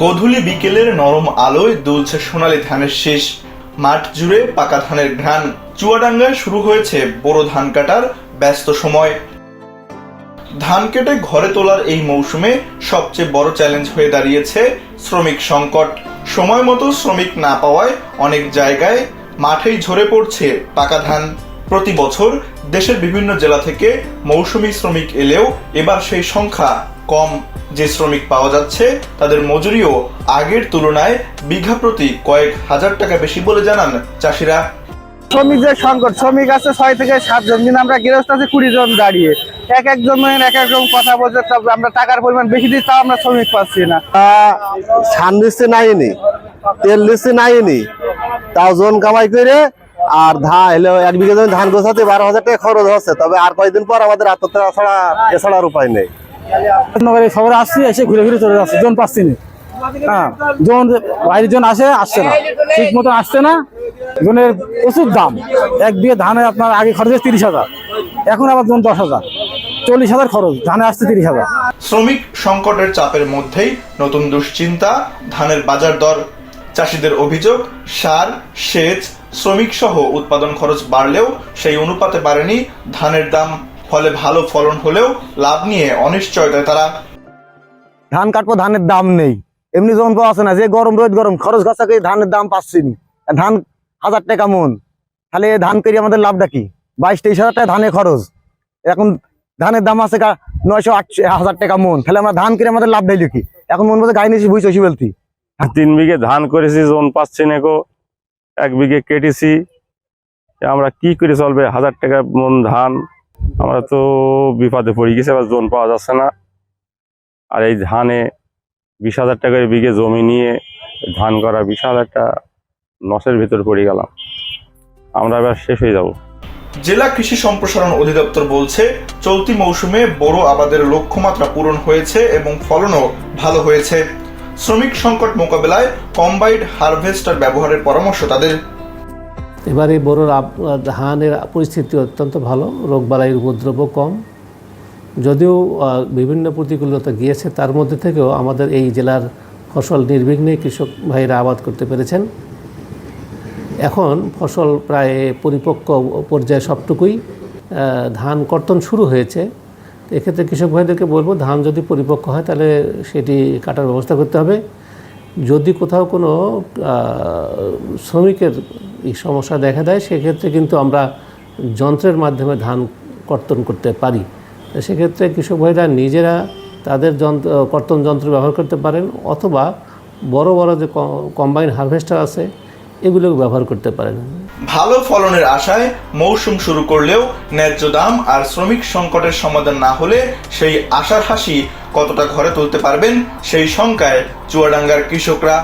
গোধূলি বিকেলের নরম আলোয় দুলছে সোনালী ধানের শীষ। মাঠ জুড়ে পাকা ধানের ঘ্রাণ। চুয়াডাঙ্গায় শুরু হয়েছে বোরো ধান কাটার ব্যস্ত সময়। ধান কেটে ঘরে তোলার এই মৌসুমে সবচেয়ে বড় চ্যালেঞ্জ হয়ে দাঁড়িয়েছে শ্রমিক সংকট। সময় মতো শ্রমিক না পাওয়ায় অনেক জায়গায় মাঠেই ঝরে পড়ছে পাকা ধান। প্রতি বছর দেশের বিভিন্ন জেলা থেকে মৌসুমী শ্রমিক এলেও এবার সেই সংখ্যা কম। যে শ্রমিক পাওয়া যাচ্ছে তাদের মজুরিও আগের তুলনায় বিঘা প্রতি কয়েক হাজার টাকা বেশি বলে জানান চাষিরা। শ্রমিকদের সংকট, শ্রমিক আছে 6 থেকে 7 জন, কিন্তু আমরা গৃহস্থ আছে 20 জন দাঁড়িয়ে। এক একজনের এক এক রকম কথা বলছে, আমরা টাকার পরিমাণ বেশি দিই, তাও আমরা শ্রমিক পাচ্ছি না। ধান দিচ্ছে নাইনি, তেল দিচ্ছে নাইনি, তাও জন কামাই করে আর ধান এলো 1 বিঘা জমি ধান গোছাতে 12,000 টাকা খরচ হচ্ছে। তবে আর কয়েকদিন পর আমাদের আত্মহত্যা ছাড়া এছাড়া আর উপায় নেই। খবর আসছি, এসে ঘুরে ঘুরে চলে যাচ্ছে, জন পাচ্ছি না। হ্যাঁ, জন বাইরের জন আসছে না, ঠিক মতো আসছে না। জনের প্রচুর দাম। 1 বিঘা ধানে আপনার আগে খরচ 30,000, এখন আবার জন 10,000, 40,000 খরচ, ধানে আসছে 30,000। শ্রমিক সংকটের চাপের মধ্যেই নতুন দুশ্চিন্তা ধানের বাজার দর। চাষিদের অভিযোগ, সার, সেচ, শ্রমিক সহ উৎপাদন খরচ বাড়লেও সেই অনুপাতে বাড়েনি ধানের দাম। ফলে ভালো ফলন হলেও লাভ নিয়ে অনিশ্চয়তায় তারা। ধান কাটবো, ধানের দাম নেই, এমনি জন পাওয়া আছে না। যে গরম রোদ গরম, খরচ খরচাকে ধানের দাম পাচ্ছি নি। ধান 1000 টাকা মন, তাহলে ধান করে আমাদের লাভটা কি? 22-23 হাজার টাকা ধানের খরচ। এখন ধানের দাম আছে 900-8,000 টাকা মন, তাহলে আমরা ধান করে আমাদের লাভ দিলি কি? এখন মন বলছে গাই নিয়েছি বুঝছি বলতি। 3 বিঘে ধান করেছি, জন পাচ্ছি না গো। 1 বিঘে কেটেছি, আমরা কি করে চলবে? 1000 টাকা মন ধান, আমরা তো বিপদে পড়ে গেছি, আবার জন পাওয়া যাচ্ছে না। আর এই ধানে 20,000 টাকার বিঘে জমি নিয়ে ধান করা, 20,000 টাকা লসের ভিতর পড়ে গেলাম। আমরা এবার শেষ হয়ে যাব। জেলা কৃষি সম্প্রসারণ অধিদপ্তর বলছে, চলতি মৌসুমে বোরো আবাদের লক্ষ্যমাত্রা পূরণ হয়েছে এবং ফলনও ভালো হয়েছে। শ্রমিক সংকট মোকাবেলায় কম্বাইন্ড হারভেস্টার ব্যবহারের পরামর্শ তাদের। এবারে বোরোর ধানের পরিস্থিতি অত্যন্ত ভালো, রোগবালাইয়ের উপদ্রব কম। যদিও বিভিন্ন প্রতিকূলতা গিয়েছে, তার মধ্যে থেকেও আমাদের এই জেলার ফসল নির্বিঘ্নে কৃষক ভাইরা আবাদ করতে পেরেছেন। এখন ফসল প্রায় পরিপক্ক পর্যায়ে সবটুকুই, ধান কর্তন শুরু হয়েছে। এক্ষেত্রে কৃষক ভাইদেরকে বলবো, ধান যদি পরিপক্ক হয় তাহলে সেটি কাটার ব্যবস্থা করতে হবে। যদি কোথাও কোনো শ্রমিকের এই সমস্যা দেখা দেয়, সেক্ষেত্রে কিন্তু আমরা যন্ত্রের মাধ্যমে ধান কর্তন করতে পারি। সেক্ষেত্রে কৃষক ভাইরা নিজেরা তাদের কর্তন যন্ত্র ব্যবহার করতে পারেন, অথবা বড় বড় যে কম্বাইন হারভেস্টার আছে এগুলো ব্যবহার করতে পারেন। ভালো ফলনের আশায় মৌসুম শুরু করলেও ন্যায্য দাম আর শ্রমিক সংকটের সমাধান না হলে সেই আশার হাসি কতটা ঘরে তুলতে পারবেন সেই শঙ্কায় চুয়াডাঙ্গার কৃষকরা।